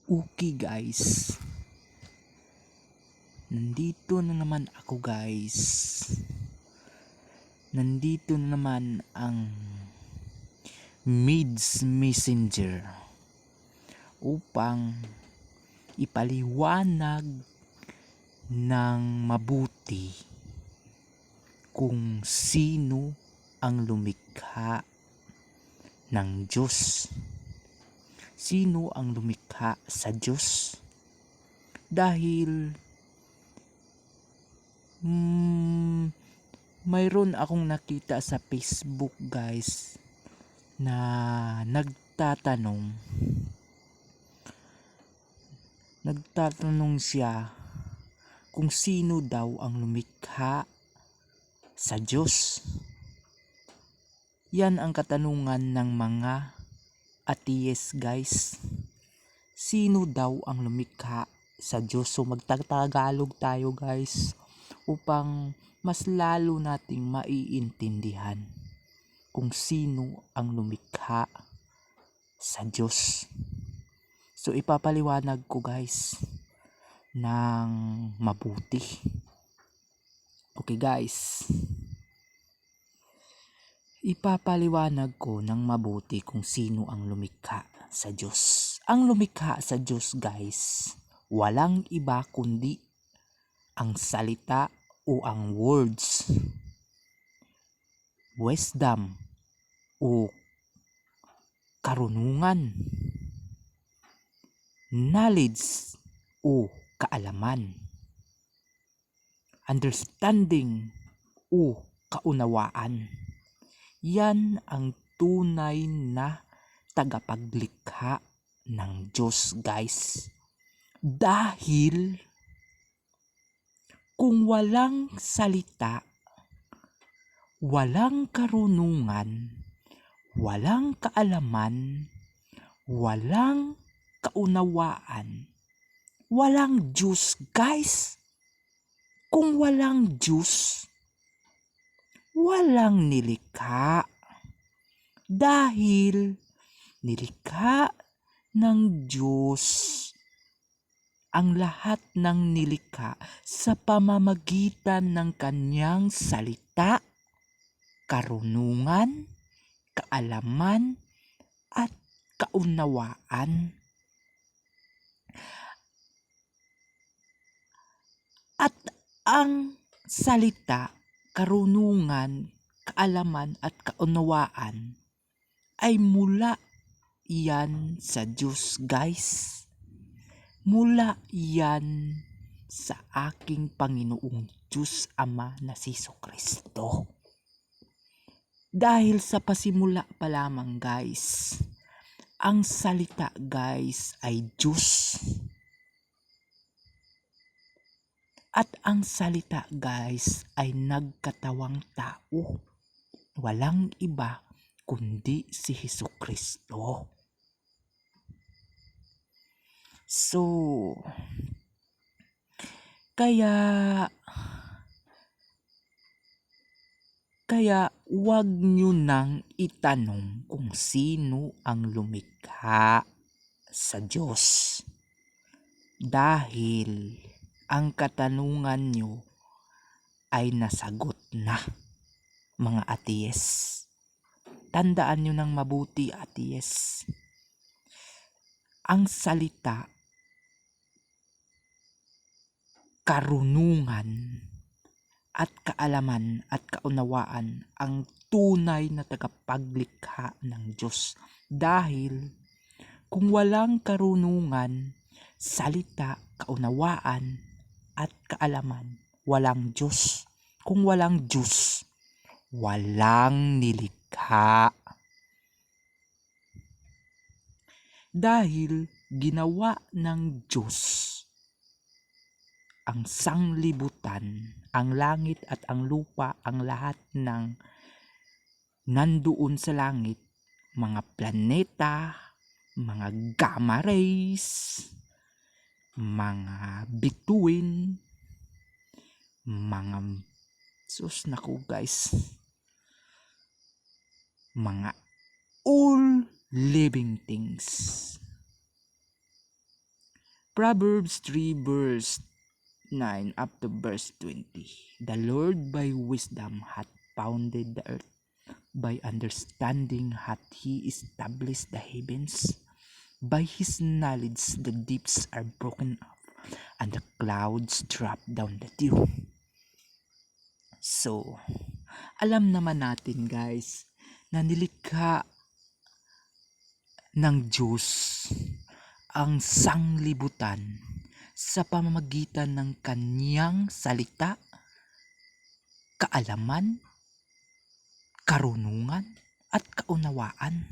Okay guys, nandito na naman ako guys. Nandito na naman ang Mids Messenger upang ipaliwanag ng mabuti kung sino ang lumikha ng Diyos. Sino ang lumikha sa Diyos? Dahil mayroon akong nakita sa Facebook guys na nagtatanong siya kung sino daw ang lumikha sa Diyos. Yan ang katanungan ng mga atheist guys. Sino daw ang lumikha sa Diyos? So magtatagalog tayo guys upang mas lalo nating maiintindihan kung sino ang lumikha sa Diyos. So ipapaliwanag ko guys ng mabuti. Okay guys, ipapaliwanag ko ng mabuti kung sino ang lumikha sa Diyos. Ang lumikha sa Diyos guys, walang iba kundi ang salita o ang words, wisdom o karunungan, knowledge o kaalaman, understanding o kaunawaan. Yan ang tunay na tagapaglikha ng Diyos guys. Dahil kung walang salita, walang karunungan, walang kaalaman, walang kaunawaan, walang Diyos guys. Kung walang Diyos, walang nilikha. Dahil nilikha ng Diyos ang lahat ng nilikha sa pamamagitan ng kanyang salita, karunungan, kaalaman, at kaunawaan. At ang salita, karunungan, kaalaman at kaunawaan ay mula yan sa Diyos guys. Mula yan sa aking Panginoong Diyos Ama na si Jesucristo. Dahil sa pasimula pa lamang guys, ang salita guys ay Diyos. At ang salita guys ay nagkatawang tao. Walang iba kundi si Jesucristo. So, kaya wag nyo nang itanong kung sino ang lumikha sa Diyos. Dahil ang katanungan nyo ay nasagot na, mga atheist. Tandaan nyo ng mabuti, atheist. Ang salita, karunungan, at kaalaman at kaunawaan ang tunay na tagapaglikha ng Diyos. Dahil kung walang karunungan, salita, kaunawaan, at kaalaman, walang Diyos. Kung walang Diyos, walang nilikha. Dahil ginawa ng Diyos ang sanglibutan, ang langit at ang lupa, ang lahat ng nandoon sa langit, mga planeta, mga gamma rays, mga bituin, mga mga all living things. Proverbs 3 verse 9 up to verse 20. The Lord by wisdom hath founded the earth, by understanding hath he established the heavens. By his knowledge the deeps are broken up, and the clouds drop down the dew. So, alam naman natin guys, na nilikha ng Diyos ang sanglibutan sa pamamagitan ng kanyang salita, kaalaman, karunungan, at kaunawaan.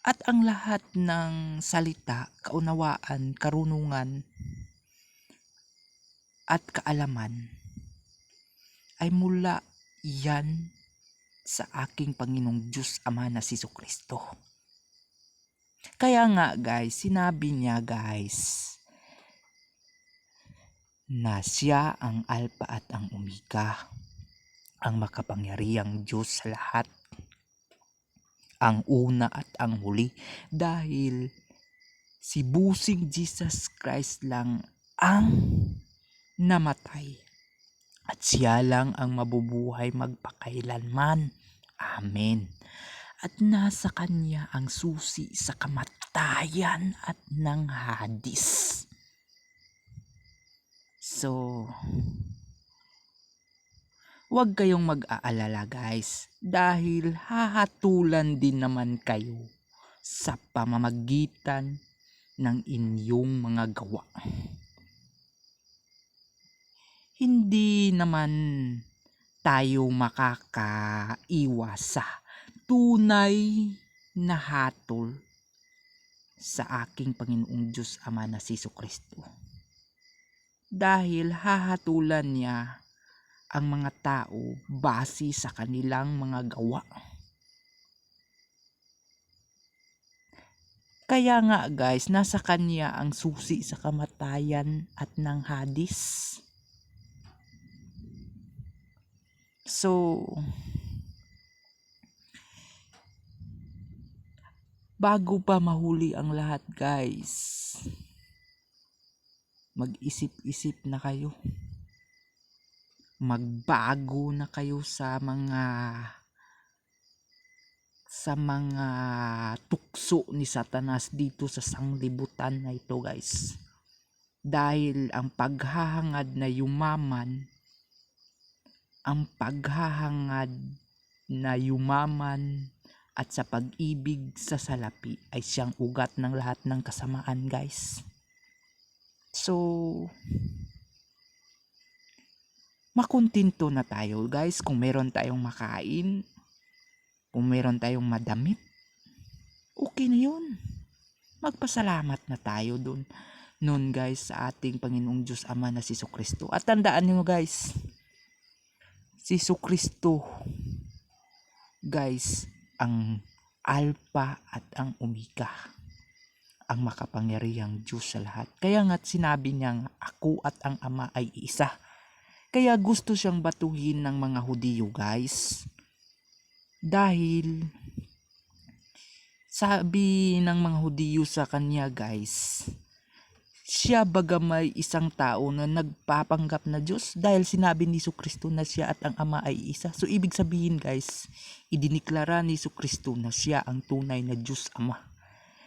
At ang lahat ng salita, kaunawaan, karunungan, at kaalaman ay mula yan sa aking Panginoong Diyos Ama na si Jesucristo. Kaya nga guys, sinabi niya guys, na siya ang Alpha at ang Omega, ang makapangyarihang Diyos sa lahat, ang una at ang huli, dahil si Busing Jesus Christ lang ang namatay at siya lang ang mabubuhay magpakailanman. Amen. At nasa kanya ang susi sa kamatayan at ng Hadis. So, huwag kayong mag-aalala guys, dahil hahatulan din naman kayo sa pamamagitan ng inyong mga gawa. Hindi naman tayo makakaiwas sa tunay na hatol sa aking Panginoong Diyos Ama na si Jesucristo. Dahil hahatulan niya ang mga tao base sa kanilang mga gawa. Kaya nga guys, nasa kanya ang susi sa kamatayan at ng Hadis. So, bago pa mahuli ang lahat guys, mag-isip-isip na kayo. Magbago na kayo sa mga tukso ni Satanas dito sa sanglibutan na ito guys. Dahil ang paghahangad na yumaman, at sa pag-ibig sa salapi ay siyang ugat ng lahat ng kasamaan guys. So, makontento na tayo guys kung meron tayong makain, kung meron tayong madamit, okay na yun. Magpasalamat na tayo nun guys sa ating Panginoong Diyos Ama na si Jesucristo. At tandaan niyo guys, si Jesucristo guys ang Alpha at ang Omega, ang makapangyarihang Diyos sa lahat. Kaya nga't sinabi niya, ako at ang Ama ay isa. Kaya gusto siyang batuhin ng mga Hudiyo guys. Dahil sabi ng mga Hudiyo sa kanya guys, siya bagamay isang tao na nagpapanggap na Diyos dahil sinabi ni Jesucristo na siya at ang Ama ay isa. So ibig sabihin guys, idiniklara ni Jesucristo na siya ang tunay na Diyos Ama.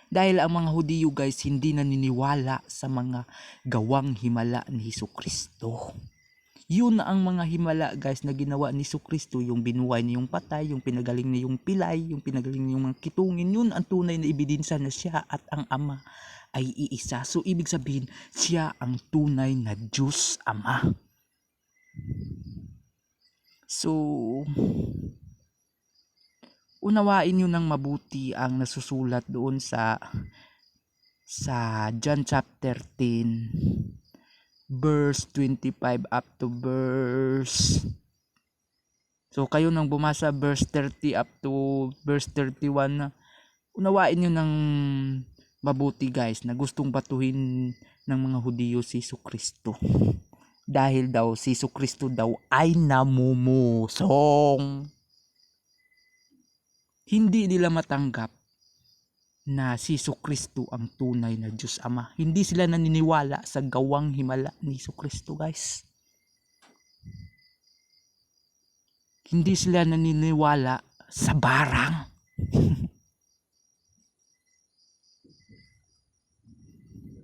Dahil ang mga Hudiyo guys hindi naniniwala sa mga gawang himala ni Jesucristo. Yun ang mga himala guys na ginawa ni Jesucristo, yung binuhay niyong patay, yung pinagaling niyong pilay, yung pinagaling niyong mga kitungin, yun ang tunay na ebidensya na siya at ang Ama ay iisa. So ibig sabihin, siya ang tunay na Diyos Ama. So, unawain nyo ng mabuti ang nasusulat doon sa John chapter 10 verse 25 up to verse, so kayo nang bumasa verse 30 up to verse 31, unawain nyo ng mabuti guys na gustong batuhin ng mga Hudiyo si Jesucristo. Dahil daw si Jesucristo daw ay namumusong. Hindi nila matanggap na si Jesucristo ang tunay na Diyos Ama. Hindi sila naniniwala sa gawang himala ni Jesucristo, guys. Hindi sila naniniwala sa barang.